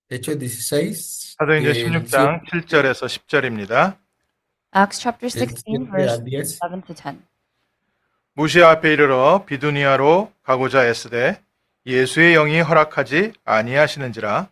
Hechos 16, 사도행전 del 16장 7절에서 10절입니다. Acts chapter del 16, 7 verse al 10. 7 to 10. 무시아 앞에 이르러 비두니아로 가고자 애쓰되 예수의 영이 허락하지 아니하시는지라.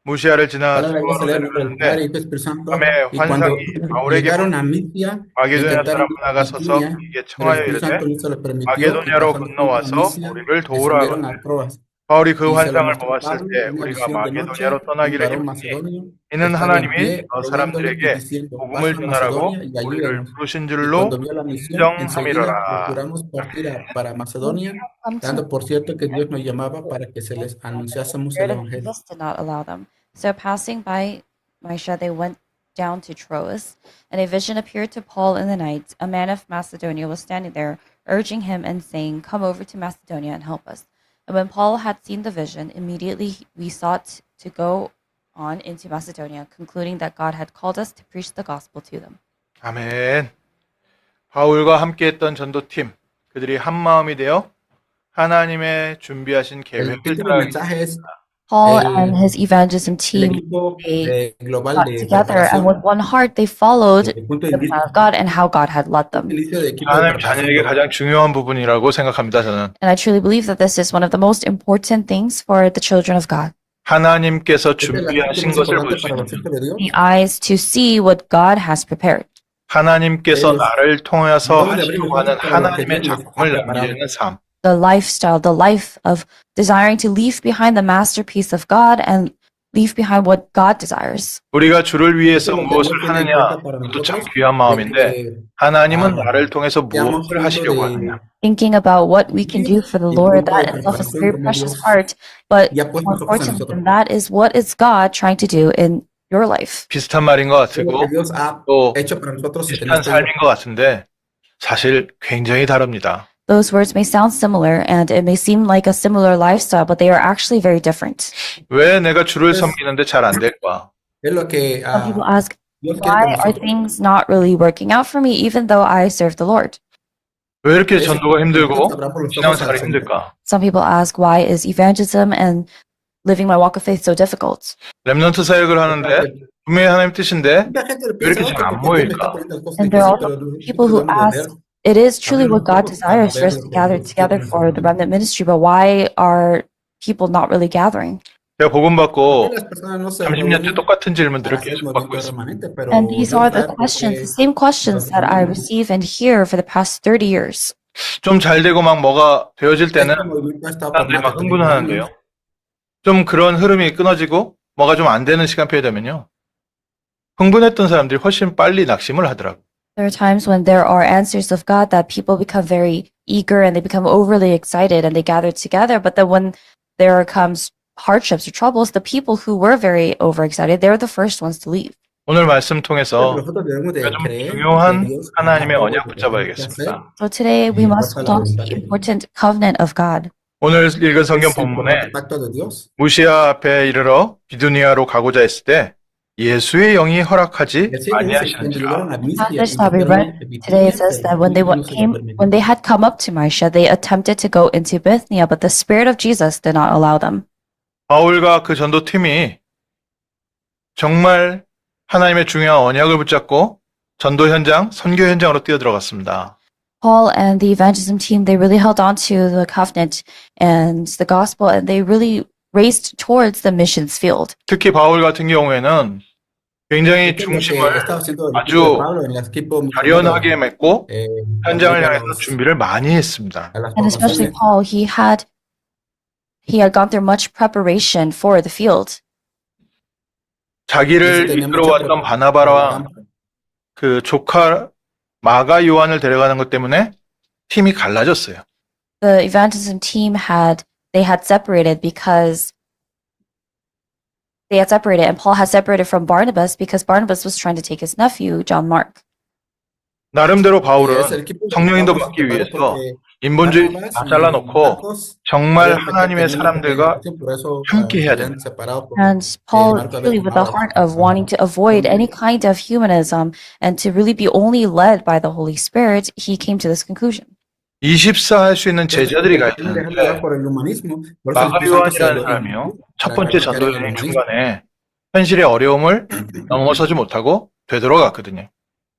무시아를 지나 Ahora vamos a 두로아로 leer el nombre del Padre, 내려가는데 Hijo y Espíritu Santo. 밤에 Y cuando 환상이 바울에게 llegaron a Misia, 마게도냐 intentaron 사람 ir a 하나가 서서 Bitinia, 그에게 pero el 청하여 Espíritu 이르되 Santo no se lo permitió, y 마게도냐로 pasando junto a 건너와서 Misia, 우리를 도우라 descendieron 하거늘. a Troas. 바울이 그 Y se lo 환상을 mostró 보았을 Pablo 때 una 우리가 visión de noche, 마게도냐로 un 떠나기를 varón 힘쓰니 macedonio 이는 estaba en 하나님이 pie 저 rogándole y 사람들에게 diciendo, 복음을 pasa a 전하라고 Macedonia y 우리를 ayúdanos. 부르신 Y 줄로 cuando vio la misión, enseguida 인정함이로라. procuramos partir para When we Macedonia, had come to dando por cierto que Dios nos llamaba para que se les the anunciásemos el Spirit of Evangelio. Jesus did not allow them. So passing by Mysia, they went down to Troas, and a vision appeared to Paul in the night. A man of Macedonia was standing there, urging him and saying, "Come over to Macedonia and help us." And when Paul had seen the vision, immediately we sought to go on into Macedonia, concluding that God had called us to preach the gospel to them. 아멘. 바울과 함께했던 전도팀, 그들이 한 마음이 되어 하나님의 준비하신 El 계획을 título del 따라가기 mensaje es Paul el, and his evangelism el team, equipo they global got de together, and with preparación. one heart they followed Desde el punto de the vista plan of God and how God had led them. del inicio de equipo de 하나님 preparación 자녀에게 global. 가장 중요한 부분이라고 생각합니다. 저는 And I truly believe that this is one of the most important things for the children of God. 하나님께서 Esta es la parte 준비하신 más 것을 볼 importante 수 para 있는 los hijos de Dios. The eyes to see what God has prepared. 하나님께서 Es 나를 통해서 debemos de abrir los 하시려고 하는 ojos para lo que 하나님의 Dios nos ha 작품을 preparado. 남기는 삶. The lifestyle, the life of desiring to leave behind the masterpiece of God and leave behind what God desires. 우리가 주를 위해서 Esto es lo que 무엇을 Dios tiene en 하느냐, cuenta para 그것도 참 nosotros, 귀한 de 마음인데 que 하나님은 ah, 나를 통해서 seamos 무엇을 fruto 하시려고 하느냐. de Thinking about what we can do for the el Lord, grupo de that itself is a preparación very como precious Dios part. But ya puesto more sus ojos en important nosotros. than that is what is God trying to do in your life. 비슷한 말인 것 Es lo que 같고 Dios ha 또 hecho para nosotros en 비슷한 este 삶인 día. 것 같은데 사실 굉장히 다릅니다. Those words may sound similar and it may seem like a similar lifestyle, but they are actually very different. 왜 내가 주를 Entonces, 섬기는데 잘 안 될까? es lo que Some people ask, Dios quiere con why are nosotros. things not really working out for me even though I serve the Lord? 왜 이렇게 Es 전도가 힘들고 nosotros abramos los ojos al 신앙생활이 Señor. 힘들까? Some people ask, why is evangelism and living my walk of faith so difficult? 렘넌트 사역을 하는데 분명히 하나님 뜻인데 Mucha gente 왜 이렇게 piensa 잘 que 안 porque Dios me está 모일까? poniendo las cosas And there difíciles, are pero also people who nosotros debemos de ask, ver, it is truly abrir what los God ojos para desires for ver us lo to que gather Dios together quiere for the nosotros. remnant ministry, but why are people not really gathering? 제가 복음 받고 Las personas no se 30년째 reúnen 똑같은 질문들을 para hacer 계속 movimiento 받고 있습니다. remanente, pero And these Dios are the sabe por questions, the qué same questions nos that I reunimos. receive and hear for the past 30 years. 좀 잘 되고 막 뭐가 되어질 때는 Este movimiento ha estado por 사람들이 más de 막 30 흥분하는데요. años. 좀 그런 흐름이 끊어지고 뭐가 좀 안 되는 시간표에 되면요. 흥분했던 사람들이 훨씬 빨리 낙심을 하더라고요. There are times when there are answers of God that people become very eager and they become overly excited and they gather together. But then when there comes hardships or troubles, the people who were very overexcited, they're the first ones to leave. 오늘 말씀 통해서 Nosotros debemos de 우리가 좀 creer que 중요한 Dios 하나님의 hará todo 언약 lo que tiene que hacer 붙잡아야겠습니다. So today we must conforme a hold la on to voluntad the de Dios. important covenant of God. 오늘 읽은 성경 Es el 본문에 pacto de Dios. 무시아 앞에 이르러 비두니아로 가고자 했을 때 예수의 영이 허락하지 El 7 dice, cuando 아니하시는지라. llegaron a Misia, Passage that we read today, it says that when they when they had come up to Mysia, they attempted to go into Bithynia, but the Spirit of Jesus did not allow them. 바울과 그 전도팀이 정말 하나님의 중요한 언약을 붙잡고 전도 현장, 선교 현장으로 뛰어들어갔습니다. Paul and the evangelism team, they really held on to the covenant and the gospel, and they really raced towards the missions field. 특히 바울 같은 경우에는 굉장히 중심을 아주 가련하게 맺고 현장을 향해서 준비를 많이 했습니다. And especially Paul, he had gone through much preparation for the field. 자기를 이끌어왔던 바나바랑 그 조카 마가 요한을 데려가는 것 때문에 팀이 갈라졌어요. The evangelism team they had separated because they had separated, and Paul had separated from Barnabas because Barnabas was trying to take his nephew, John Mark. 나름대로 바울은 성령인도 받기 위해서 인본주의 다 잘라놓고 정말 하나님의 사람들과 함께 해야 됩니다. And Paul, really with the heart of wanting to avoid any kind of humanism and to really be only led by the Holy Spirit, he came to this conclusion. 24 할 수 있는 제자들이 가야 되는데 마가 요한이라는 사람이요. 첫 번째 전도 여행 중간에 현실의 어려움을 넘어서지 못하고 되돌아갔거든요.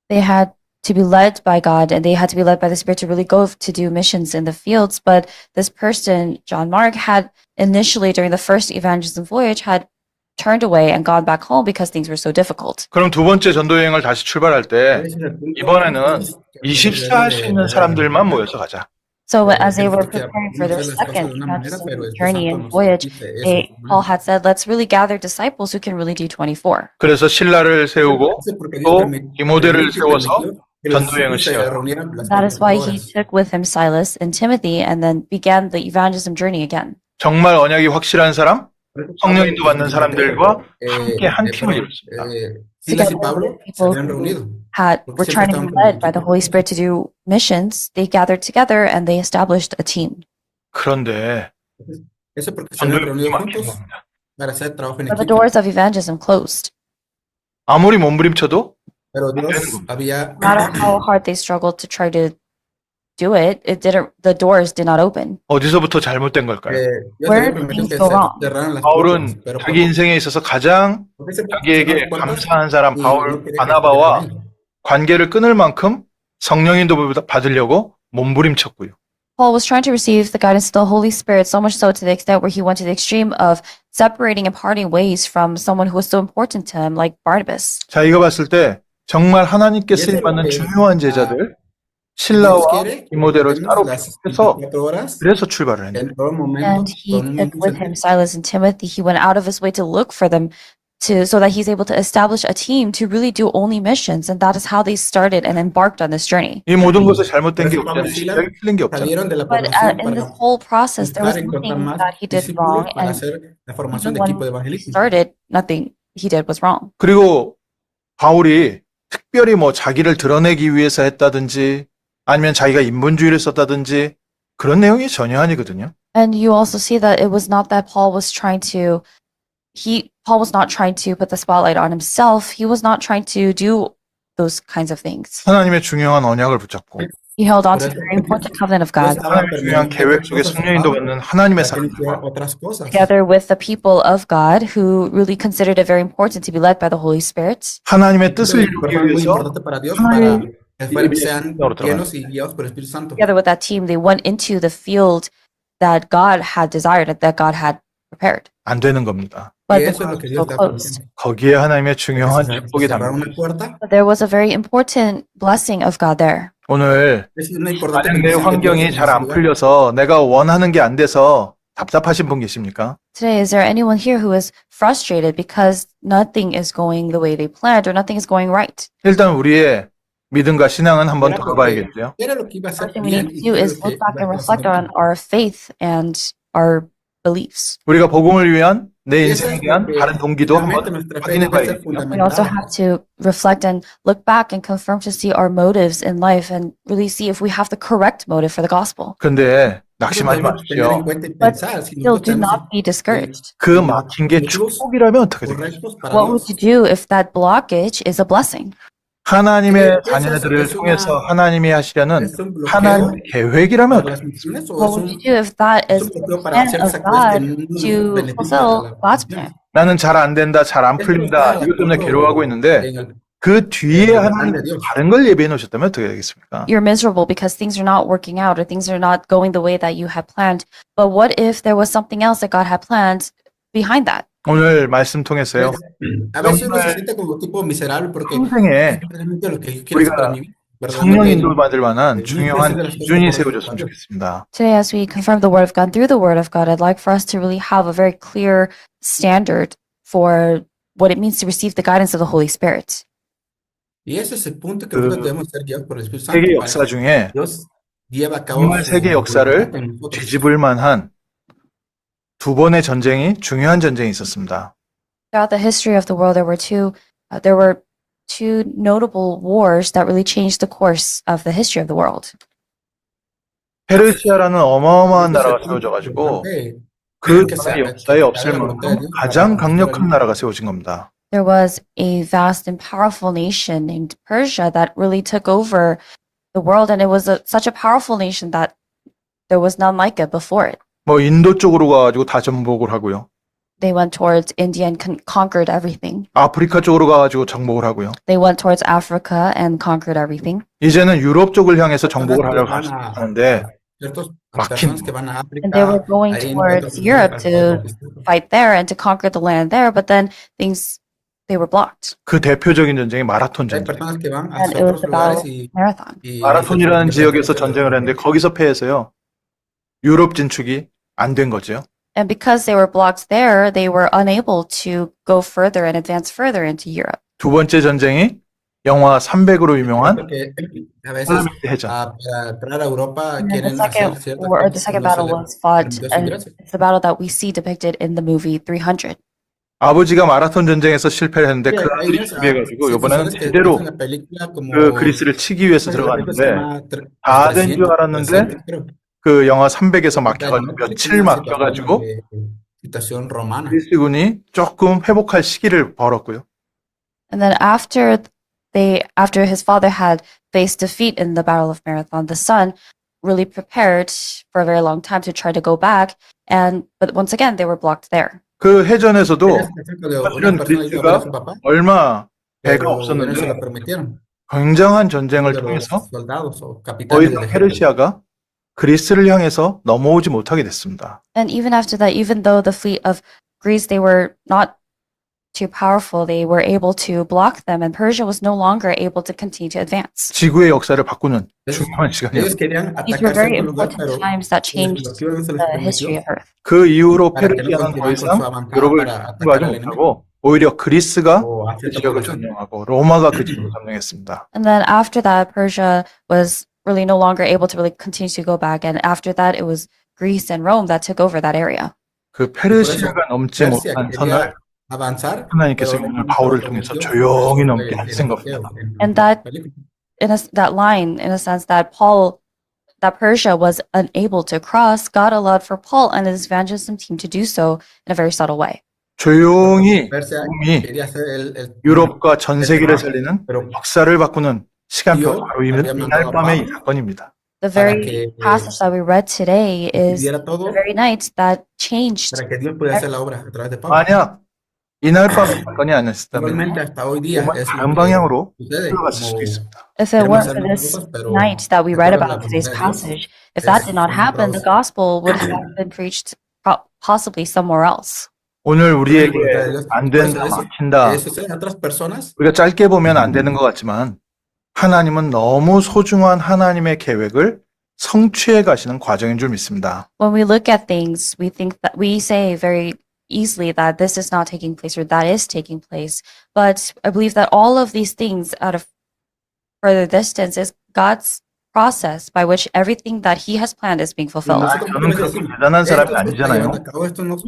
They had to be led by God and they had to be led by the Spirit to really go to do missions in the fields. But this person, John Mark, had initially during the first evangelism voyage had turned away and gone back home because things were so difficult. 그럼 두 번째 전도 여행을 다시 출발할 때 이번에는 24 할 수 있는 사람들만 모여서 가자. So as they were preparing for their second evangelism journey and voyage, Paul had said, let's really gather disciples who can really do 24. 그래서 신라를 세우고 또 디모데를 세워서 전도 여행을 시작했어요. That is why he took with him Silas and Timothy and then began the evangelism journey again. 정말 언약이 확실한 사람, 성령인도 받는 사람들과 함께 한 팀을 이뤘습니다. Were trying to be led by the Holy Spirit to do missions. They gathered together and they established a team. 그런데 전도 여행이 막힌 겁니다. But the doors of evangelism closed. 아무리 몸부림쳐도 Pero Dios había No matter how hard they struggled to try to do it, the doors did not open. 어디서부터 잘못된 걸까요? Dios Where había did permitido things que go se wrong? cerraran las 바울은 puertas, pero 자기 인생에 있어서 가장 자기에게 감사한 사람 바나바와 관계를 끊을 만큼 성령인도 받으려고 몸부림쳤고요. Paul was trying to receive the guidance of the Holy Spirit so much so to the extent where he went to the extreme of separating and parting ways from someone who was so important to him, like Barnabas. 자, 이거 봤을 때 정말 하나님께 쓰임받는 중요한 제자들 신라와 디모데를 따로 해서 그래서 출발을 했는데 And he took with him Silas and Timothy. He went out of his way to look for them so that he's able to establish a team to really do only missions. And that is how they started and embarked on this journey. 이 모든 것에 잘못된 게 없잖아요. 시작이 틀린 게 없잖아요. But in this whole process, there was nothing that he did wrong. And even when he started, nothing he did was wrong. 그리고 바울이 특별히 뭐 자기를 드러내기 위해서 했다든지 아니면 자기가 인본주의를 썼다든지 그런 내용이 전혀 아니거든요. And you also see that it was not that Paul was not trying to put the spotlight on himself. He was not trying to do those kinds of things. 하나님의 중요한 언약을 붙잡고 He held on to the very important covenant of God 하나님의 중요한 계획 속에 성령인도 받는 하나님의 사람들과 together with the people of God who really considered it very important to be led by the Holy Spirit. 하나님의 뜻을 이루기 위해서 Together with that team, they went into the field that God had desired, that God had prepared. 안 되는 겁니다. But the door was so closed. 거기에 하나님의 중요한 축복이 담깁니다. But there was a very important blessing of God there. 오늘 만약 내 환경이 잘 안 풀려서 내가 원하는 게 안 돼서 답답하신 분 계십니까? Today, is there anyone here who is frustrated because nothing is going the way they planned or nothing is going right? 일단 우리의 믿음과 신앙은 한번 돌아봐야겠죠. First thing we need to do is look back and reflect on our faith and our beliefs. 우리가 복음을 위한 내 인생에 대한 다른 동기도 한번 확인해 봐야겠죠. We also have to reflect and look back and confirm to see our motives in life and really see if we have the correct motive for the gospel. 그런데 낙심하지 마십시오. But still do not be discouraged. 그 막힌 게 축복이라면 어떻게 될까요? What would you do if that blockage is a blessing? 하나님의 자녀들을 통해서 하나님이 하시려는 하나님의 계획이라면 어떻게 될까요? What would you do if that is the plan of God to fulfill God's plan? 나는 잘 안 된다, 잘 안 풀린다, 이것 때문에 괴로워하고 있는데 그 뒤에 하나님 다른 걸 예비해 놓으셨다면 어떻게 되겠습니까? You're miserable because things are not working out or things are not going the way that you had planned. But what if there was something else that God had planned behind that? 오늘 말씀 통해서요. 평생에 우리가 성령 인도를 받을 만한 중요한 기준이 세워졌으면 좋겠습니다. Today, as we confirm the Word of God through the Word of God, I'd like for us to really have a very clear standard for what it means to receive the guidance of the Holy Spirit. 세계 역사 중에 정말 세계 역사를 뒤집을 만한 두 번의 전쟁이 중요한 전쟁이 있었습니다. Throughout the history of the world, there were two notable wars that really changed the course of the history of the world. 페르시아라는 어마어마한 나라가 세워져가지고 그 역사에 없을 만큼 가장 강력한 나라가 세워진 겁니다. There was a vast and powerful nation named Persia that really took over the world, and it was such a powerful nation that there was none like it before it. 뭐 인도 쪽으로 가가지고 다 정복을 하고요. They went towards India and conquered everything. 아프리카 쪽으로 가가지고 정복을 하고요. They went towards Africa and conquered everything. 이제는 유럽 쪽을 향해서 정복을 하려고 하는데 And they were going towards Europe to fight there and to conquer the land there, but then they were blocked. 그 대표적인 전쟁이 마라톤 전쟁. And it was the Battle of Marathon. 마라톤이라는 지역에서 전쟁을 했는데 거기서 패해서요. 유럽 진출이 안 된 거죠. And because they were blocked there, they were unable to go further and advance further into Europe. 두 번째 전쟁이 영화 300으로 유명한 폴라미드 해전. And then the second battle was fought, and it's the battle that we see depicted in the movie 300. 아버지가 마라톤 전쟁에서 실패를 했는데 그 아들이 준비해가지고 이번에는 제대로 그 그리스를 치기 위해서 들어갔는데 다 된 줄 알았는데 그 영화 300에서 막혀가지고 며칠 막혀가지고 그리스군이 조금 회복할 시기를 벌었고요. And then after his father had faced defeat in the Battle of Marathon, the son really prepared for a very long time to try to go back, but once again they were blocked there. 그 해전에서도 사실은 그리스가 얼마 배가 없었는데 굉장한 전쟁을 통해서 더 이상 페르시아가 그리스를 향해서 넘어오지 못하게 됐습니다. And even after that, even though the fleet of Greece, they were not too powerful, they were able to block them, and Persia was no longer able to continue to advance. 지구의 역사를 바꾸는 중요한 시간이었습니다. These were very important times that changed the history of Earth. 그 이후로 페르시아는 더 이상 유럽을 침공하지 못하고 오히려 그리스가 그 지역을 점령하고 로마가 그 지역을 점령했습니다. And then after that, Persia was really no longer able to really continue to go back, and after that, it was Greece and Rome that took over that area. 그 페르시아가 넘지 못한 선을 하나님께서 오늘 바울을 통해서 조용히 넘게 하신 겁니다. And that line, in a sense, that Persia was unable to cross, God allowed for Paul and his evangelism team to do so in a very subtle way. 조용히 롬이 유럽과 전 세계를 살리는 역사를 바꾸는 시간표 바로 이날 밤의 이 사건입니다. The very passage that we read today is the very night that changed. 만약 이날 밤의 사건이 아니었다면 다른 방향으로 흘러갔을 수도 있습니다. If it weren't for this night that we read about today's passage, if that did not happen, the gospel would have been preached possibly somewhere else. 오늘 우리에게 안 된다, 막힌다. 우리가 짧게 보면 안 되는 것 같지만 하나님은 너무 소중한 하나님의 계획을 성취해 가시는 과정인 줄 믿습니다. When we look at things, we say very easily that this is not taking place or that is taking place. But I believe that all of these things out of further distance is God's process by which everything that He has planned is being fulfilled. 저는 그렇게 대단한 사람이 아니잖아요.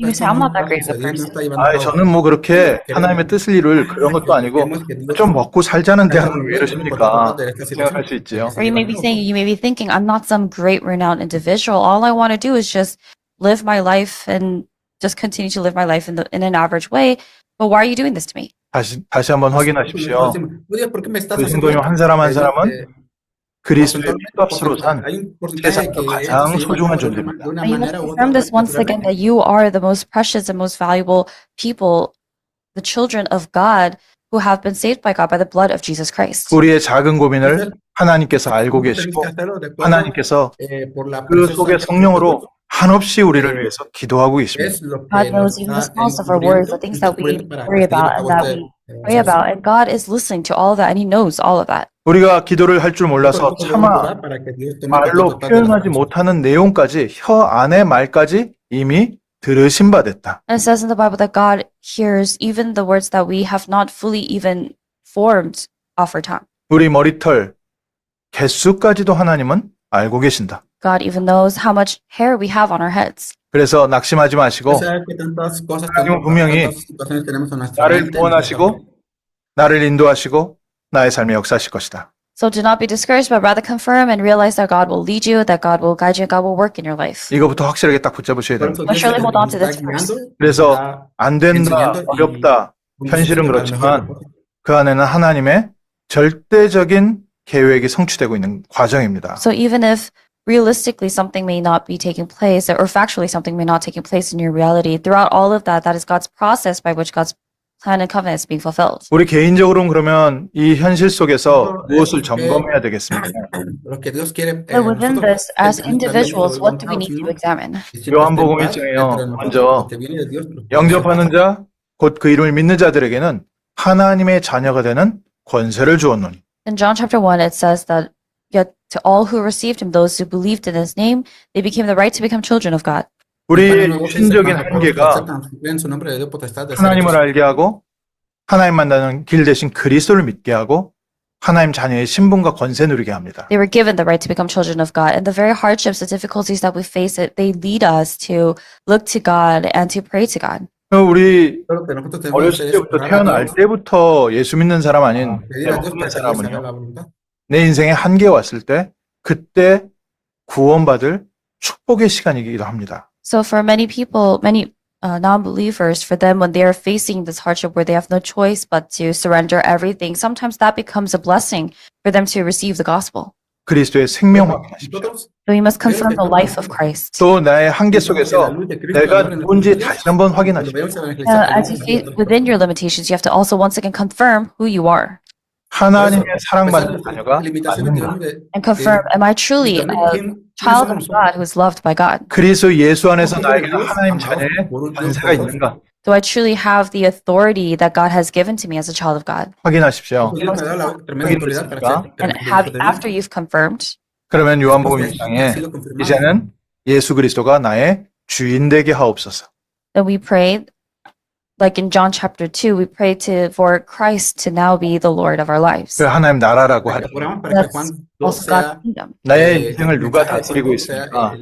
You say I'm not that great of a person. 저는 뭐 그렇게 하나님의 뜻을 이룰 그런 것도 아니고 좀 먹고 살자는 대학은 왜 이러십니까? 생각할 수 있지요. Or you may be thinking, I'm not some great renowned individual. All I want to do is just live my life and just continue to live my life in an average way. But why are you doing this to me? 다시 한번 확인하십시오. 그 성도님 한 사람 한 사람은 그리스도의 핏값으로 산 세상에서 가장 소중한 존재입니다. And you must confirm this once again that you are the most precious and most valuable people, the children of God who have been saved by God by the blood of Jesus Christ. 우리의 작은 고민을 하나님께서 알고 계시고 하나님께서 그 속에 성령으로 한없이 우리를 위해서 기도하고 계십니다. God knows even the smallest of our worries, the things that we worry about and that we pray about, and God is listening to all of that, and He knows all of that. 우리가 기도를 할 줄 몰라서 차마 말로 표현하지 못하는 내용까지 혀 안의 말까지 이미 들으신 바 됐다. And it says in the Bible that God hears even the words that we have not fully even formed off our tongue. 우리 머리털 개수까지도 하나님은 알고 계신다. God even knows how much hair we have on our heads. 그래서 낙심하지 마시고 하나님은 분명히 나를 구원하시고 나를 인도하시고 나의 삶에 역사하실 것이다. So do not be discouraged, but rather confirm and realize that God will lead you, that God will guide you, God will work in your life. 이거부터 확실하게 딱 붙잡으셔야 됩니다. But surely hold on to this first. 그래서 안 된다, 어렵다, 현실은 그렇지만 그 안에는 하나님의 절대적인 계획이 성취되고 있는 과정입니다. So even if realistically something may not be taking place, or factually something may not taking place in your reality. Throughout all of that, that is God's process by which God's plan and covenant is being fulfilled. 우리 개인적으로는 그러면 이 현실 속에서 무엇을 점검해야 되겠습니까? So within this, as individuals, what do we need to examine? 요한복음 1장에요. 먼저 영접하는 자, 곧 그 이름을 믿는 자들에게는 하나님의 자녀가 되는 권세를 주었노니. In John chapter 1, it says that yet to all who received him, those who believed in his name, they became the right to become children of God. 우리의 신적인 한계가 하나님을 알게 하고 하나님 만나는 길 대신 그리스도를 믿게 하고 하나님 자녀의 신분과 권세 누리게 합니다. They were given the right to become children of God, and the very hardships, the difficulties that we face, they lead us to look to God and to pray to God. 우리 어렸을 때부터 태어날 때부터 예수 믿는 사람 아닌 대부분의 사람은요. 내 인생에 한계 왔을 때 그때 구원받을 축복의 시간이기도 합니다. So for many people, many non-believers, for them when they are facing this hardship where they have no choice but to surrender everything, sometimes that becomes a blessing for them to receive the gospel. 그리스도의 생명 확인하십시오. So you must confirm the life of Christ. 또 나의 한계 속에서 내가 누군지 다시 한번 확인하십시오. As you face within your limitations, you have to also once again confirm who you are. 하나님의 사랑받는 자녀가 맞는가? And confirm, am I truly a child of God who is loved by God? 그리스도 예수 안에서 나에게 하나님 자녀의 권세가 있는가? Do I truly have the authority that God has given to me as a child of God? 확인하십시오. And after you've confirmed, 그러면 요한복음 1장에 이제는 예수 그리스도가 나의 주인 되게 하옵소서. then we pray, like in John chapter 2, we pray for Christ to now be the Lord of our lives. 그 하나님 나라라고 하죠. That's also God's kingdom. 나의 인생을 누가 다스리고 있습니까?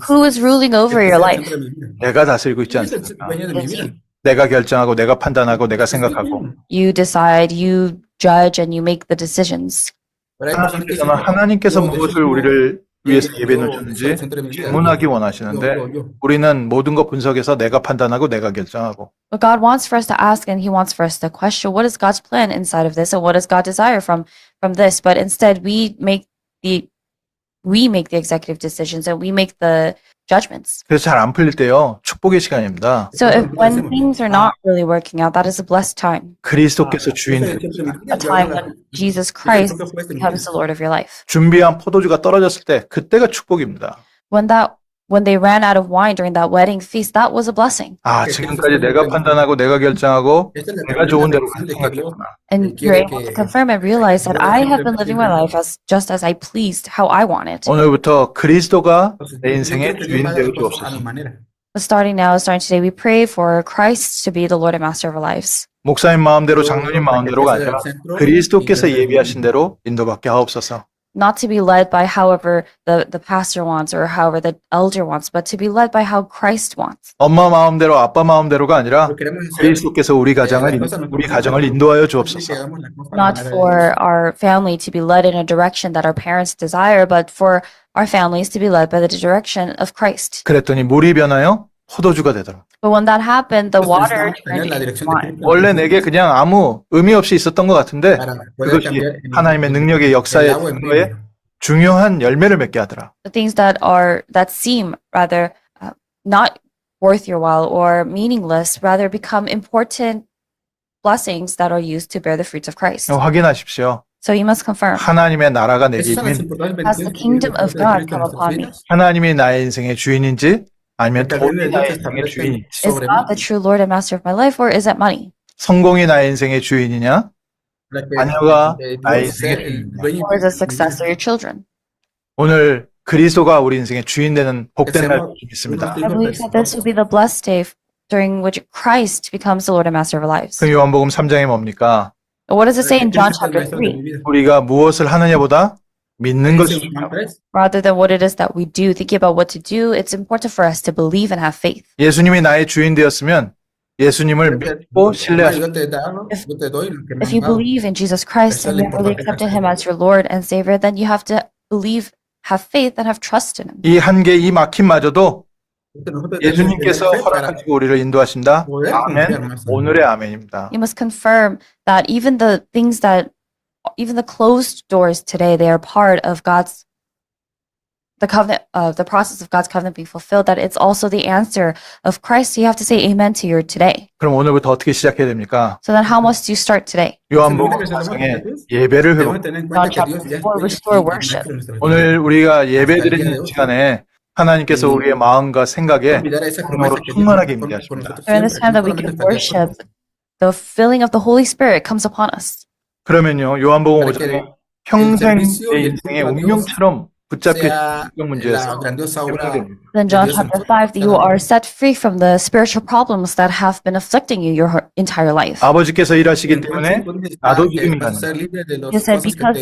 Who is ruling over your life? 내가 다스리고 있지 않습니까? 내가 결정하고 내가 판단하고 내가 생각하고 You decide, you judge, and you make the decisions. 하나님께서 무엇을 우리를 위해서 예배를 주는지 질문하기 원하시는데 우리는 모든 것 분석해서 내가 판단하고 내가 결정하고 But God wants for us to ask, and He wants for us to question, what is God's plan inside of this, and what does God desire from this? But instead, we make the executive decisions, and we make the judgments. 그래서 잘 안 풀릴 때요 축복의 시간입니다. So when things are not really working out, that is a blessed time. 그리스도께서 주인 A time when Jesus Christ becomes the Lord of your life. 준비한 포도주가 떨어졌을 때 그때가 축복입니다. When they ran out of wine during that wedding feast, that was a blessing. 아 지금까지 내가 판단하고 내가 결정하고 내가 좋은 대로 생각했구나. And you're able to confirm and realize that I have been living my life just as I pleased, how I wanted. 오늘부터 그리스도가 내 인생의 주인 되어 주옵소서. But starting today, we pray for Christ to be the Lord and Master of our lives. 목사님 마음대로 장로님 마음대로가 아니라 그리스도께서 예비하신 대로 인도받게 하옵소서. Not to be led by however the pastor wants or however the elder wants, but to be led by how Christ wants. 엄마 마음대로 아빠 마음대로가 아니라 그리스도께서 우리 가정을 인도하여 주옵소서. Not for our family to be led in a direction that our parents desire, but for our families to be led by the direction of Christ. 그랬더니 물이 변하여 포도주가 되더라. But when that happened, the water turned into wine. 원래 내게 그냥 아무 의미 없이 있었던 것 같은데 그것이 하나님의 능력의 역사의 증거에 중요한 열매를 맺게 하더라. The things that seem rather not worth your while or meaningless rather become important blessings that are used to bear the fruits of Christ. 확인하십시오. So you must confirm. 하나님의 나라가 내게 있는 Has the kingdom of God come upon me? 하나님이 나의 인생의 주인인지 아니면 돈이 나의 인생의 주인인지 Is God the true Lord and Master of my life, or is it money? 성공이 나의 인생의 주인이냐 자녀가 나의 인생의 주인이냐 Or is it success or your children? 오늘 그리스도가 우리 인생의 주인 되는 복된 날 있습니다. I believe that this will be the blessed day during which Christ becomes the Lord and Master of our lives. 그 요한복음 3장에 뭡니까? What does it say in John chapter 3? 우리가 무엇을 하느냐보다 믿는 것이 Rather than what it is that we do, thinking about what to do, it's important for us to believe and have faith. 예수님이 나의 주인 되었으면 예수님을 믿고 신뢰하십시오. If you believe in Jesus Christ and you have really accepted Him as your Lord and Savior, then you have to believe, have faith, and have trust in Him. 이 한계, 이 막힘마저도 예수님께서 허락하시고 우리를 인도하신다. 아멘. 오늘의 아멘입니다. You must confirm that even the closed doors today, they are part of God's the covenant, the process of God's covenant being fulfilled, that it's also the answer of Christ. You have to say amen to your today. 그럼 오늘부터 어떻게 시작해야 됩니까? So then how must you start today? 요한복음 4장에 예배를 회복. John chapter 4, restore worship. 오늘 우리가 예배드리는 시간에 하나님께서 우리의 마음과 생각에 성령으로 충만하게 임재하십니다. During this time that we give worship, the filling of the Holy Spirit comes upon us. 그러면요, 요한복음 5장에 평생 내 인생의 운명처럼 붙잡혀 있는 문제에서 해방됩니다. Then John chapter 5, you are set free from the spiritual problems that have been afflicting you your entire life. 아버지께서 일하시기 때문에 나도 지금 일하는 He said, because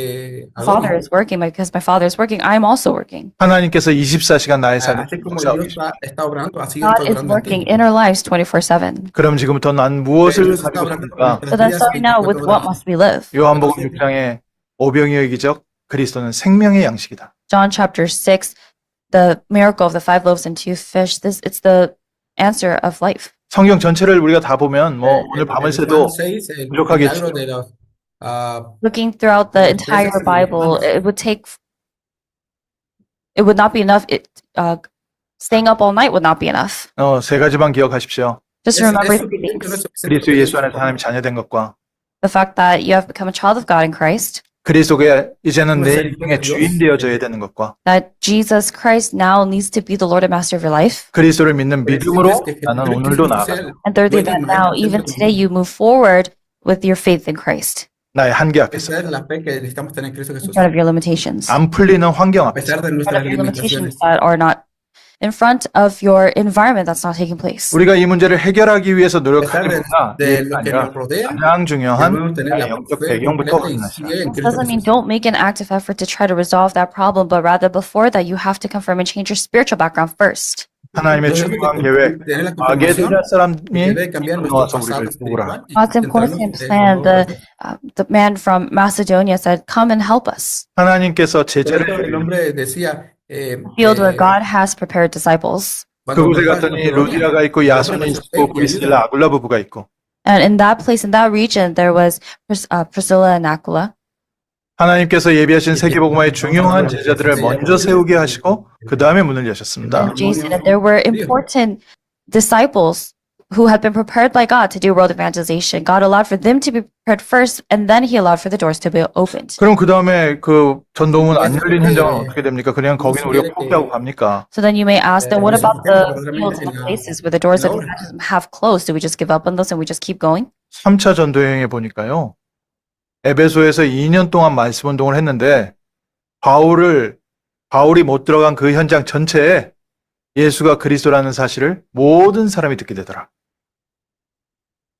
Father is working, because my Father is working, I am also working. 하나님께서 24시간 나의 삶을 역사하고 계십니다. God is working in our lives 24/7. 그럼 지금부터 난 무엇을 가지고 삽니까? So then starting now, with what must we live? 요한복음 6장에 오병이어의 기적, 그리스도는 생명의 양식이다. John chapter 6, the miracle of the 5 loaves and 2 fish, it's the answer of life. 성경 전체를 우리가 다 보면 뭐 오늘 밤을 새도 부족하겠죠. Looking throughout the entire Bible, it would not be enough. Staying up all night would not be enough. 세 가지만 기억하십시오. Just remember 3 things. 그리스도 예수 안에서 하나님 자녀된 것과 The fact that you have become a child of God in Christ, 그리스도가 이제는 내 인생의 주인 되어져야 되는 것과 that Jesus Christ now needs to be the Lord and Master of your life. 그리스도를 믿는 믿음으로 나는 오늘도 나아가고 And thirdly, that now, even today, you move forward with your faith in Christ, 나의 한계 앞에서 in front of your limitations, 안 풀리는 환경 앞에서 in front of your limitations that are not, in front of your environment that's not taking place. 우리가 이 문제를 해결하기 위해서 노력하기보다 이게 아니라 가장 중요한 나의 영적 배경부터 확인하시라. This doesn't mean don't make an active effort to try to resolve that problem, but rather before that, you have to confirm and change your spiritual background first. 하나님의 중요한 계획, 마게도냐 사람이 건너와서 우리를 도우라. God's important plan, the man from Macedonia said, come and help us. 하나님께서 제자를 Field where God has prepared disciples. 그곳에 갔더니 루디아가 있고 야손이 있고 브리스라 아굴라 부부가 있고 And in that place, in that region, there was Priscilla and Aquila. 하나님께서 예비하신 세계복음화의 중요한 제자들을 먼저 세우게 하시고 그 다음에 문을 여셨습니다. Jason, and there were important disciples who had been prepared by God to do world evangelization. God allowed for them to be prepared first, and then He allowed for the doors to be opened. 그럼 그 다음에 그 전도문 안 열린 현장은 어떻게 됩니까? 그냥 거기는 우리가 포기하고 갑니까? So then you may ask, then what about the fields and the places where the doors of evangelism have closed? Do we just give up on those and we just keep going? 3차 전도여행에 보니까요. 에베소에서 2년 동안 말씀 운동을 했는데 바울이 못 들어간 그 현장 전체에 예수가 그리스도라는 사실을 모든 사람이 듣게 되더라.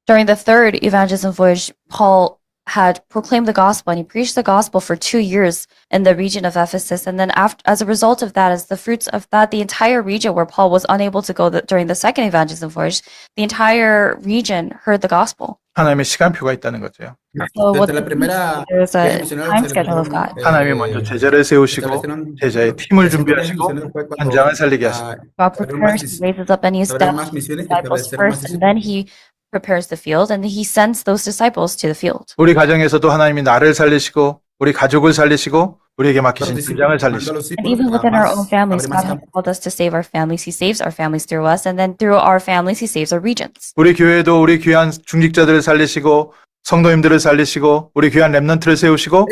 During the third evangelism voyage, Paul had proclaimed the gospel and he preached the gospel for 2 years in the region of Ephesus. And then as a result of that, as the fruits of that, the entire region where Paul was unable to go during the second evangelism voyage, the entire region heard the gospel. 하나님의 시간표가 있다는 거죠. So there's a time schedule of God. 하나님이 먼저 제자를 세우시고 제자의 팀을 준비하시고 현장을 살리게 하십니다. God prepares, He raises up and He establishes disciples first, and then He prepares the field, and He sends those disciples to the field. 우리 가정에서도 하나님이 나를 살리시고 우리 가족을 살리시고 우리에게 맡기신 현장을 살리시고 And even within our own families, God has called us to save our families. He saves our families through us, and then through our families, He saves our regions. 우리 교회도 우리 귀한 중직자들을 살리시고 성도님들을 살리시고 우리 귀한 렘넌트를 세우시고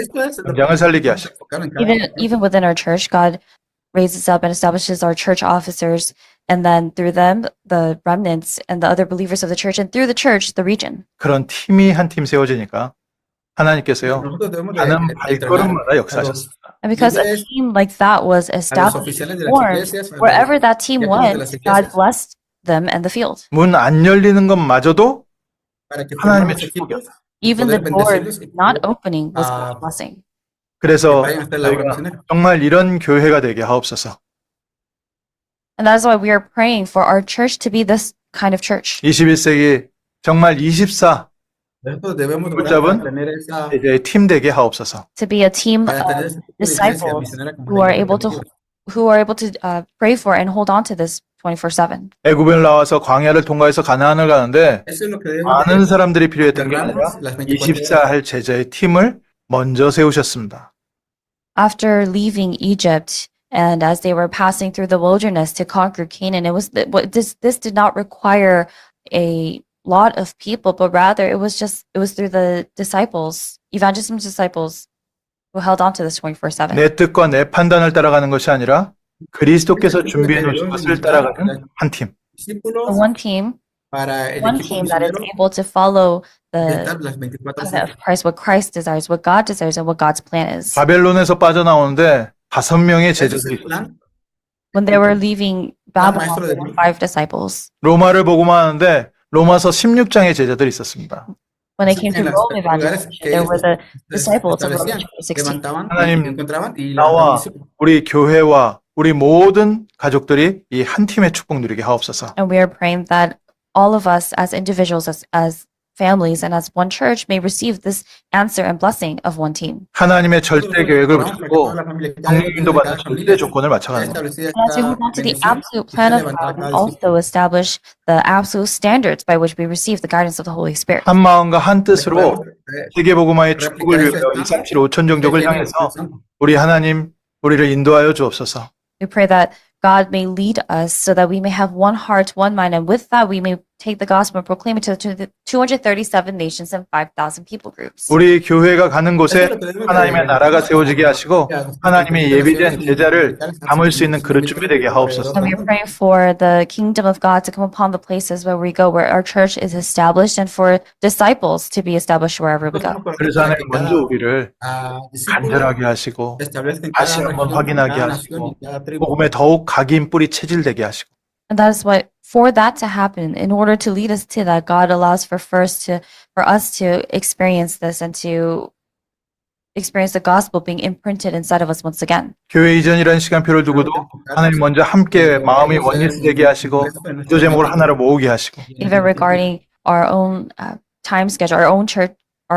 현장을 살리게 하시고 Even within our church, God raises up and establishes our church officers, and then through them, the remnants and the other believers of the church, and through the church, the region. 그런 팀이 한 팀 세워지니까 하나님께서요 가는 발걸음마다 역사하셨습니다. And because a team like that was established, formed, wherever that team went, God blessed them and the field. 문 안 열리는 것마저도 하나님의 축복이었어요. Even the door not opening was God's blessing. 그래서 저희가 정말 이런 교회가 되게 하옵소서. And that is why we are praying for our church to be this kind of church. 21세기 정말 24 붙잡은 이제 팀 되게 하옵소서. To be a team of disciples who are able to pray for and hold on to this 24/7. 애굽을 나와서 광야를 통과해서 가나안을 가는데 많은 사람들이 필요했던 게 아니라 24 할 제자의 팀을 먼저 세우셨습니다. After leaving Egypt And as they were passing through the wilderness to conquer Canaan, this did not require a lot of people, but rather it was through the disciples, evangelism disciples, who held on to this 24/7. 내 뜻과 내 판단을 따라가는 것이 아니라 그리스도께서 준비해 놓으신 것을 따라가는 한 팀. One team that is able to follow the plan of Christ, what Christ desires, what God desires, and what God's plan is. 바벨론에서 빠져나오는데 5명의 제자들이 있었어요. When they were leaving Babylon, there were 5 disciples. 로마를 보고만 하는데 로마서 16장의 제자들이 있었습니다. When they came to Rome evangelization, there were the disciples of Romans 16. 하나님, 나와 우리 교회와 우리 모든 가족들이 이 한 팀의 축복 누리게 하옵소서. And we are praying that all of us as individuals, as families, and as one church may receive this answer and blessing of one team. 하나님의 절대 계획을 붙잡고 성령 인도받는 절대 조건을 맞춰가는 것. And as we hold on to the absolute plan of God, we also establish the absolute standards by which we receive the guidance of the Holy Spirit. 한 마음과 한 뜻으로 세계복음화의 축복을 위하여 237 5천 종족을 향해서 우리 하나님 우리를 인도하여 주옵소서. We pray that God may lead us so that we may have one heart, one mind, and with that we may take the gospel and proclaim it to the 237 nations and 5,000 people groups. 우리 교회가 가는 곳에 하나님의 나라가 세워지게 하시고 하나님의 예비된 제자를 담을 수 있는 그릇 준비되게 하옵소서. And we are praying for the kingdom of God to come upon the places where we go, where our church is established, and for disciples to be established wherever we go. 그래서 하나님 먼저 우리를 간절하게 하시고 다시 한번 확인하게 하시고 복음에 더욱 각인 뿌리 체질되게 하시고 And that is what, for that to happen, in order to lead us to that, God allows for us to experience this and to experience the gospel being imprinted inside of us once again. 교회 이전이라는 시간표를 두고도 하나님 먼저 함께 마음이 원리스되게 하시고 기도 제목을 하나로 모으게 하시고 Even regarding our own time schedule, our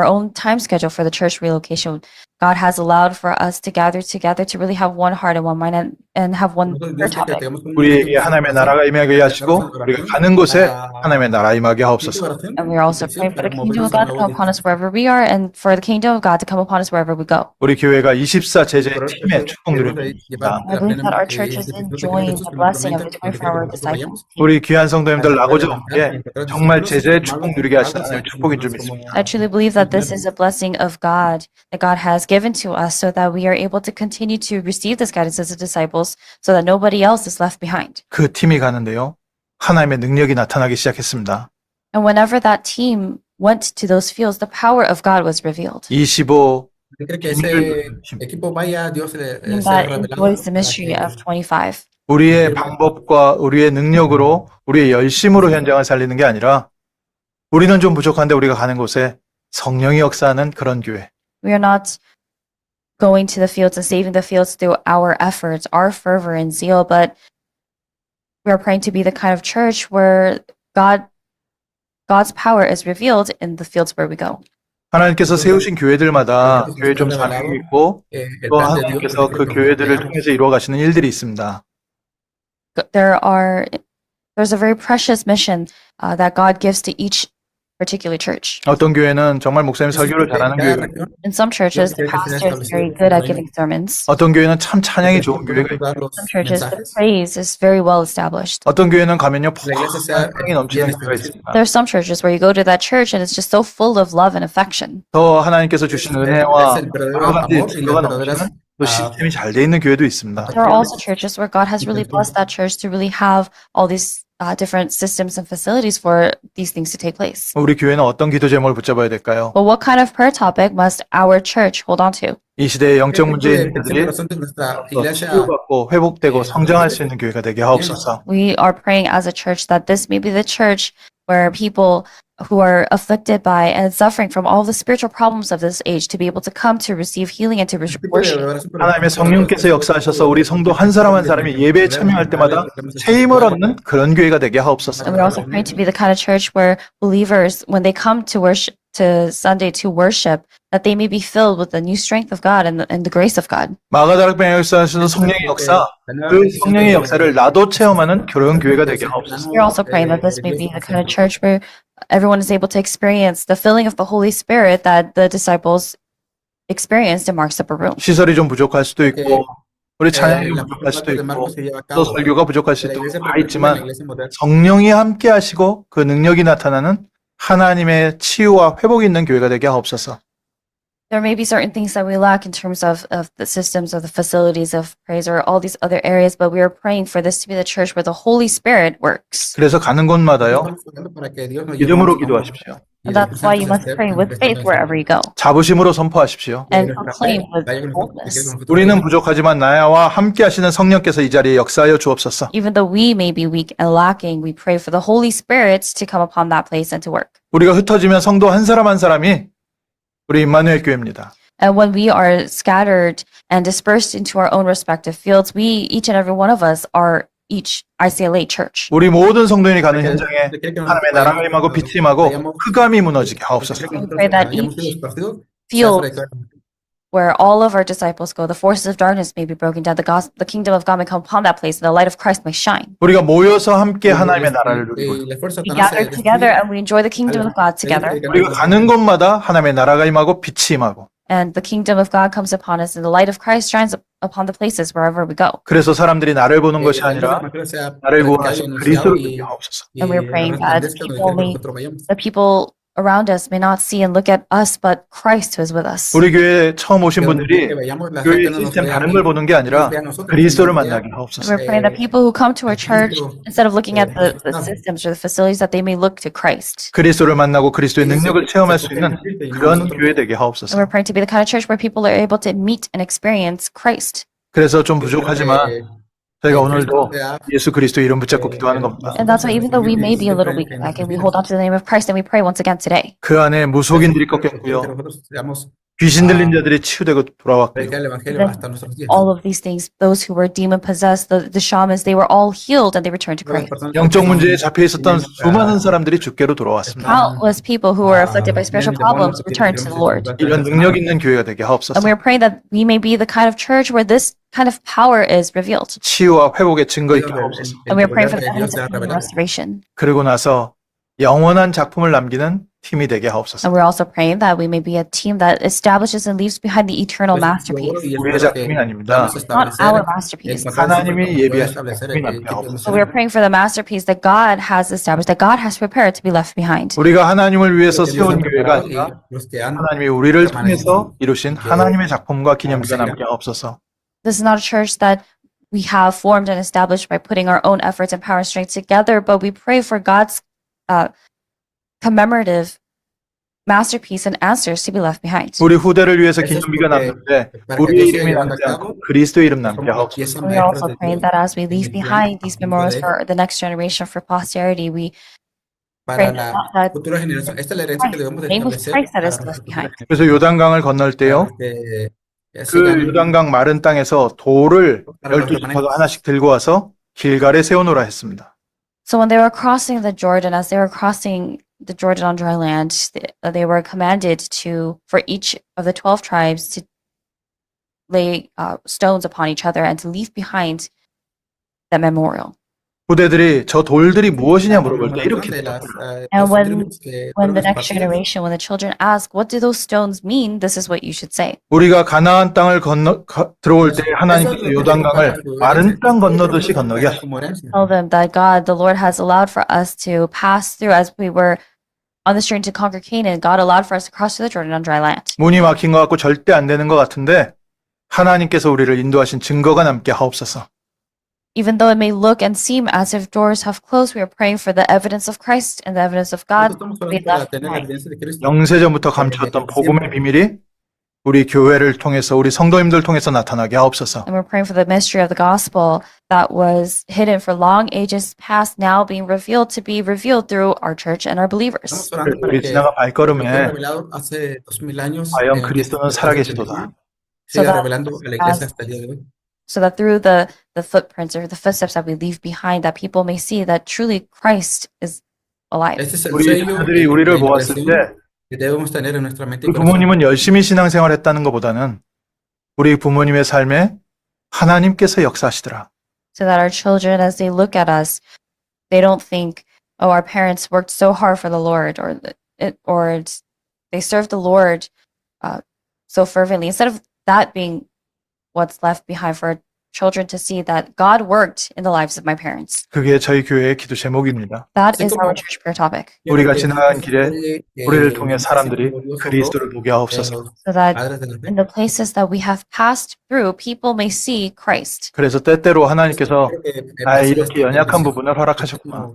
own time schedule for the church relocation, God has allowed for us to gather together to really have one heart and one mind and have one prayer topic. 우리에게 하나님의 나라가 임하게 하시고 우리가 가는 곳에 하나님의 나라 임하게 하옵소서. And we're also praying for the kingdom of God to come upon us wherever we are and for the kingdom of God to come upon us wherever we go. 우리 교회가 24 제자의 팀의 축복 누립니다. I believe that our church is enjoying the blessing of the 24-hour disciples. 우리 귀한 성도님들 나고자 없게 정말 제자의 축복 누리게 하시는 하나님의 축복인 줄 믿습니다. I truly believe that this is a blessing of God that God has given to us so that we are able to continue to receive this guidance as disciples so that nobody else is left behind. 그 팀이 가는데요. 하나님의 능력이 나타나기 시작했습니다. And whenever that team went to those fields, the power of God was revealed. 25 And that enjoys the mystery of 25. 우리의 방법과 우리의 능력으로 우리의 열심으로 현장을 살리는 게 아니라 우리는 좀 부족한데 우리가 가는 곳에 성령이 역사하는 그런 교회. We are not going to the fields and saving the fields through our efforts, our fervor and zeal, but we are praying to be the kind of church where God's power is revealed in the fields where we go. 하나님께서 세우신 교회들마다 교회 좀 사명이 있고 또 하나님께서 그 교회들을 통해서 이루어 가시는 일들이 있습니다. There's a very precious mission that God gives to each particular church. 어떤 교회는 정말 목사님 설교를 잘하는 교회가 있고 In some churches, the pastor is very good at giving sermons. 어떤 교회는 참 찬양이 좋은 교회가 있고 Some churches, the praise is very well established. 어떤 교회는 가면요 사랑이 넘치는 교회가 있습니다. There are some churches where you go to that church and it's just so full of love and affection. 더 하나님께서 주신 은혜와 여러 가지 증거가 넘치는 또 시스템이 잘 돼 있는 교회도 있습니다. There are also churches where God has really blessed that church to really have all these different systems and facilities for these things to take place. 우리 교회는 어떤 기도 제목을 붙잡아야 될까요? But what kind of prayer topic must our church hold on to? 이 시대의 영적 문제인 이들이 치유받고 회복되고 성장할 수 있는 교회가 되게 하옵소서. We are praying as a church that this may be the church where people who are afflicted by and suffering from all the spiritual problems of this age to be able to come to receive healing and to worship. 하나님의 성령께서 역사하셔서 우리 성도 한 사람 한 사람이 예배에 참여할 때마다 새 힘을 얻는 그런 교회가 되게 하옵소서. And we're also praying to be the kind of church where believers, when they come to worship, to Sunday to worship, that they may be filled with the new strength of God and the grace of God. 마가다락방에 역사하시는 성령의 역사, 그 성령의 역사를 나도 체험하는 그런 교회가 되게 하옵소서. We're also praying that this may be the kind of church where everyone is able to experience the filling of the Holy Spirit that the disciples experienced in Mark's upper room. 시설이 좀 부족할 수도 있고 우리 찬양이 la 부족할 수도 parte de 있고 Marcos se lleva a 또 cabo 설교가 부족할 en 수도 la 있고 iglesia 다 primitiva, en la 있지만 iglesia moderna. 성령이 함께 하시고 그 능력이 나타나는 하나님의 치유와 회복이 있는 교회가 되게 하옵소서. There may be certain things that we lack in terms of the systems, of the facilities of praise, or all these other areas, but we are praying for this to be the church where the Holy Spirit works. 그래서 가는 곳마다요 Estamos orando para que Dios nos lleve 믿음으로 a un- 기도하십시오. And that's why you must pray with faith wherever you go 자부심으로 선포하십시오. and proclaim with boldness. 우리는 부족하지만 나와 함께 하시는 성령께서 이 자리에 역사하여 주옵소서. Even though we may be weak and lacking, we pray for the Holy Spirit to come upon that place and to work. 우리가 흩어지면 성도 한 사람 한 사람이 우리 임마누엘 교회입니다. And when we are scattered and dispersed into our own respective fields, we, each and every one of us, are each ICLA church. 우리 모든 성도인이 가는 현장에 하나님의 나라가 임하고 빛이 임하고 흑암이 무너지게 하옵소서. We pray that each field where all of our disciples go, the forces of darkness may be broken down, the kingdom of God may come upon that place, and the light of Christ may shine. 우리가 모여서 함께 하나님의 나라를 누리고 We gather together and we enjoy the kingdom of God together. 우리가 가는 곳마다 하나님의 나라가 임하고 빛이 임하고 And the kingdom of God comes upon us, and the light of Christ shines upon the places wherever we go. 그래서 사람들이 나를 보는 것이 아니라 나를 구원하신 그리스도를 보게 하옵소서. And we're praying that the people around us may not see and look at us, but Christ who is with us. 우리 교회에 처음 오신 분들이 교회 시스템 다른 걸 보는 게 아니라 그리스도를 만나게 하옵소서. We're praying that people who come to our church, instead of looking at the systems or the facilities, that they may look to Christ. 그리스도를 만나고 그리스도의 능력을 체험할 수 있는 그런 교회 되게 And 하옵소서. we're praying to be the kind of church where people are able to meet and experience Christ. 그래서 좀 부족하지만 저희가 오늘도 예수 그리스도 이름 붙잡고 기도하는 겁니다. And that's why even though we may be a little weak, like, and we hold on to the name of Christ and we pray once again today. 그 안에 무속인들이 꺾였고요. 귀신 들린 자들이 치유되고 돌아왔고요. All of these things, those who were demon possessed, the shamans, they were all healed and they returned to Christ. 영적 문제에 잡혀 있었던 수많은 사람들이 주께로 돌아왔습니다. Countless people who were afflicted by spiritual problems returned to the Lord. 이런 능력 있는 교회가 되게 하옵소서. And we're praying that we may be the kind of church where this kind of power is revealed. 치유와 회복의 증거 있게 하옵소서. And we're praying for the evidence of healing and restoration. 그리고 나서 영원한 작품을 남기는 팀이 되게 하옵소서. And we're also praying that we may be a team that establishes and leaves behind the eternal masterpiece. 우리의 작품이 아닙니다. Not our masterpiece. 하나님이 예비하신 작품이 남게 하옵소서. So we're praying for the masterpiece that God has established, that God has prepared to be left behind. 우리가 하나님을 위해서 세운 교회가 아니라 하나님이 우리를 통해서 이루신 하나님의 작품과 기념비가 남게 하옵소서. This is not a church that we have formed and established by putting our own efforts and power and strength together, but we pray for God's commemorative masterpiece and answers to be left behind. 우리 후대를 위해서 기념비가 남는데 우리의 이름이 남지 않고 그리스도의 이름 남게 하옵소서. We're also praying that as we leave behind these memorials for the next generation, for posterity, we pray that the name of Christ that is left behind. 그래서 요단강을 건널 때요. 그 요단강 마른 땅에서 돌을 12지파가 하나씩 들고 와서 길갈에 세워놓으라 했습니다. So when they were crossing the Jordan, as they were crossing the Jordan on dry land, they were commanded for each of the 12 tribes to lay stones upon each other and to leave behind that memorial. 후대들이 저 돌들이 무엇이냐 물어볼 때 이렇게 And when the next generation, when the children ask, what do those stones mean? This is what you should say. 우리가 가나안 땅을 들어올 때 하나님께서 요단강을 마른 땅 건너듯이 건너게 하십니다. Tell them that God, the Lord has allowed for us to pass through as we were on the journey to conquer Canaan. God allowed for us to cross through the Jordan on dry land. 문이 막힌 것 같고 절대 안 되는 것 같은데 하나님께서 우리를 인도하신 증거가 남게 하옵소서. Even though it may look and seem as if doors have closed, we are praying for the evidence of Christ and the evidence of God to be left behind. 영세전부터 감추었던 복음의 비밀이 우리 교회를 통해서 우리 성도님들 통해서 나타나게 하옵소서. And we're praying for the mystery of the gospel that was hidden for long ages past, now being revealed to be revealed through our church and our believers. 우리 지나간 발걸음에 과연 그리스도는 살아계시도다. So that through the footprints or the footsteps that we leave behind, that people may see that truly Christ is alive. 우리 자녀들이 우리를 보았을 때 우리 부모님은 열심히 신앙생활했다는 것보다는 우리 부모님의 삶에 하나님께서 역사하시더라. So that our children, as they look at us, they don't think, "Oh, our parents worked so hard for the Lord," or they served the Lord so fervently. Instead of that being what's left behind for children to see that God worked in the lives of my parents. 그게 저희 교회의 기도 제목입니다. That is our church prayer topic. 우리가 지나간 길에 우리를 통해 사람들이 그리스도를 보게 하옵소서. So that in the places that we have passed through, people may see Christ. 그래서 때때로 하나님께서 나의 이렇게 연약한 부분을 허락하셨구나.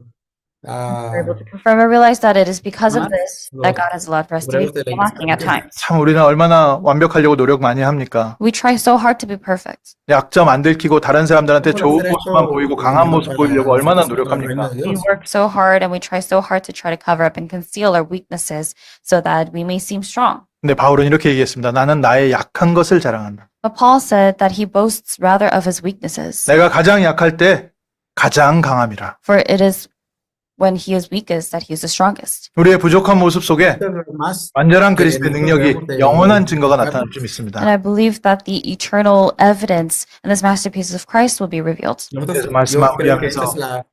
We're able to confirm and realize that it is because of this that God has allowed for us to be lacking at times. 참 우리는 얼마나 완벽하려고 노력 많이 합니까? We try so hard to be perfect. 약점 안 들키고 다른 사람들한테 좋은 모습만 보이고 강한 모습 보이려고 얼마나 노력합니까? We work so hard and we try so hard to try to cover up and conceal our weaknesses so that we may seem strong. 근데 바울은 이렇게 얘기했습니다. 나는 나의 약한 것을 자랑한다. But Paul said that he boasts rather of his weaknesses. 내가 가장 약할 때 가장 강함이라. For it is when he is weakest that he is the strongest. 우리의 부족한 모습 속에 완전한 그리스도의 능력이 영원한 증거가 나타날 줄 믿습니다. And I believe that the eternal evidence in this masterpiece of Christ will be revealed. 그래서 말씀 마무리하면서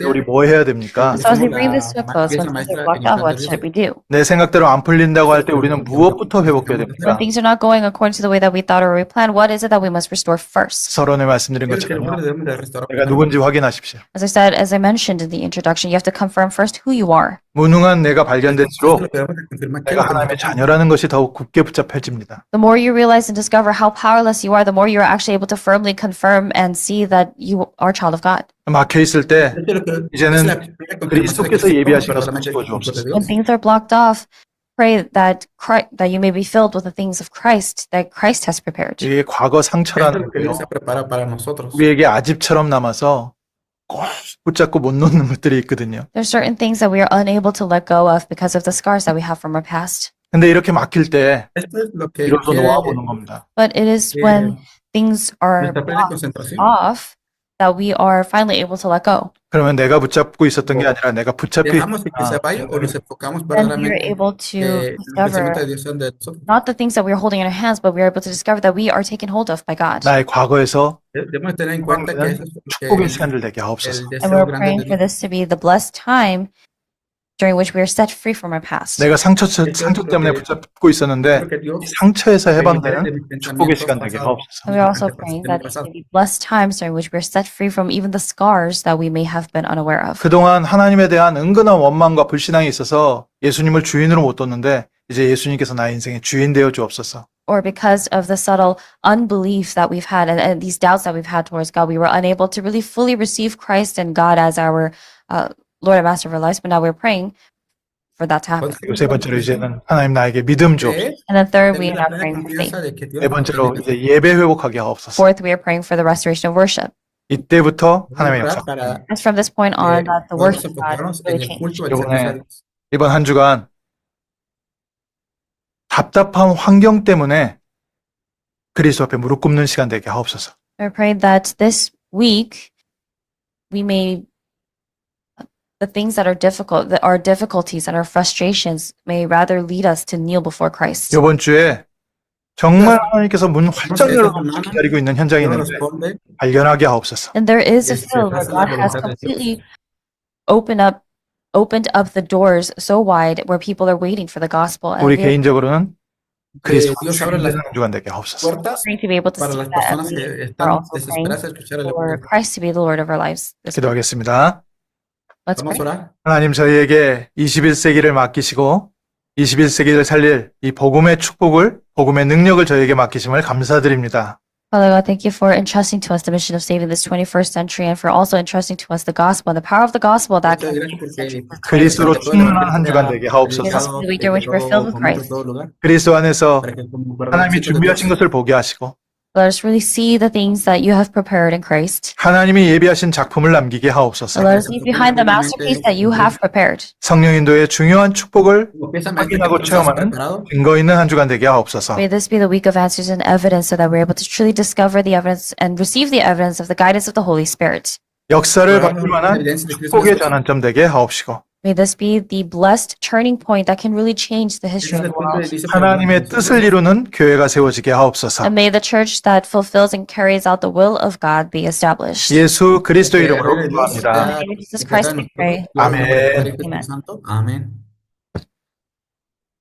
우리 뭐 해야 됩니까? So as we bring this to a close, when things are blocked out, what should we do? 내 생각대로 안 풀린다고 할 때 우리는 무엇부터 회복해야 When 됩니까? things are not going according to the way that we thought or we planned, what is it that we must restore first? 서론에 말씀드린 것처럼 내가 누군지 확인하십시오. As I said, as I mentioned in the introduction, you have to confirm first who you are. 무능한 내가 발견될수록 내가 하나님의 자녀라는 것이 더욱 굳게 붙잡혀집니다. The more you realize and discover how powerless you are, the more you are actually able to firmly confirm and see that you are a child of God. 막혀 있을 때 이제는 그리스도께서 예비하신 것을 주어 주옵소서. When things are blocked off, pray that you may be filled with the things of Christ that Christ has prepared. 이게 과거 상처라는 거예요. 우리에게 아집처럼 남아서 꼭 붙잡고 못 놓는 것들이 있거든요. There's certain things that we are unable to let go of because of the scars that we have from our past. 근데 이렇게 막힐 때 비로소 놓아보는 겁니다. But it is when things are blocked off that we are finally able to let go. 그러면 내가 붙잡고 있었던 게 아니라 내가 붙잡혀 Then we are able to discover not the things that we are holding in our hands, but we are able to discover that we are taken hold of by God. 나의 과거에서 축복의 시간을 내게 하옵소서. And we're praying for this to be the blessed time during which we are set free from our past. 내가 상처 때문에 붙잡고 있었는데 이 상처에서 해방되는 축복의 시간 되게 하옵소서. And we're also praying that it may be blessed times during which we are set free from even the scars that we may have been unaware of. 그동안 하나님에 대한 은근한 원망과 불신앙이 있어서 예수님을 주인으로 못 뒀는데 이제 예수님께서 나의 인생의 주인 되어 주옵소서. Or because of the subtle unbelief that we've had and these doubts that we've had towards God, we were unable to really fully receive Christ and God as our Lord and Master of our lives, but now we're praying for that to happen. 세 번째로 이제는 하나님 나에게 믿음 주옵소서. And then third, we are now praying for faith. 네 번째로 이제 예배 회복하게 하옵소서. Fourth, we are praying for the restoration of worship. 이때부터 하나님의 역사. As from this point on, that the worship of God really changed. 이번 한 주간 답답한 환경 때문에 그리스도 앞에 무릎 꿇는 시간 되게 하옵소서. We're praying that this week we may the things that are difficult, that our difficulties and our frustrations may rather lead us to kneel before Christ. 이번 주에 정말 하나님께서 문 활짝 열어놓고 기다리고 있는 현장이 있는데 발견하게 하옵소서. And there is a field where God has completely opened up the doors so wide where people are waiting for the gospel. And 우리 we are 개인적으로는 그리스도가 주인되는 주간 되게 하옵소서. praying to be able to see that. And we are also praying for Christ to be the Lord of our lives. 기도하겠습니다. Let's pray. 하나님 저희에게 21세기를 맡기시고 21세기를 살릴 이 복음의 축복을, 복음의 능력을 저희에게 맡기심을 감사드립니다. Father God, thank you for entrusting to us the mission of saving this 21st century and for also entrusting to us the gospel and the power of the gospel that can 그리스도로 충만한 한 주간 되게 give us 하옵소서. the week during which we're filled with Christ. 그리스도 안에서 하나님이 준비하신 것을 보게 하시고 Let us really see the things that you have prepared in Christ. 하나님이 예비하신 작품을 남기게 하옵소서. Let us leave behind the masterpiece that you have prepared. 성령 인도의 중요한 축복을 확인하고 체험하는 증거 있는 한 주간 되게 하옵소서. May this be the week of answers and evidence so that we're able to truly discover the evidence and receive the evidence of the guidance of the Holy Spirit. 역사를 바꿀 만한 축복의 전환점 되게 하옵시고 May this be the blessed turning point that can really change the history of the world. 하나님의 뜻을 이루는 교회가 세워지게 하옵소서. And may the church that fulfills and carries out the will of God be established. 예수 그리스도 이름으로 기도합니다. In the name of Jesus Christ we pray. 아멘. Amen. Amen.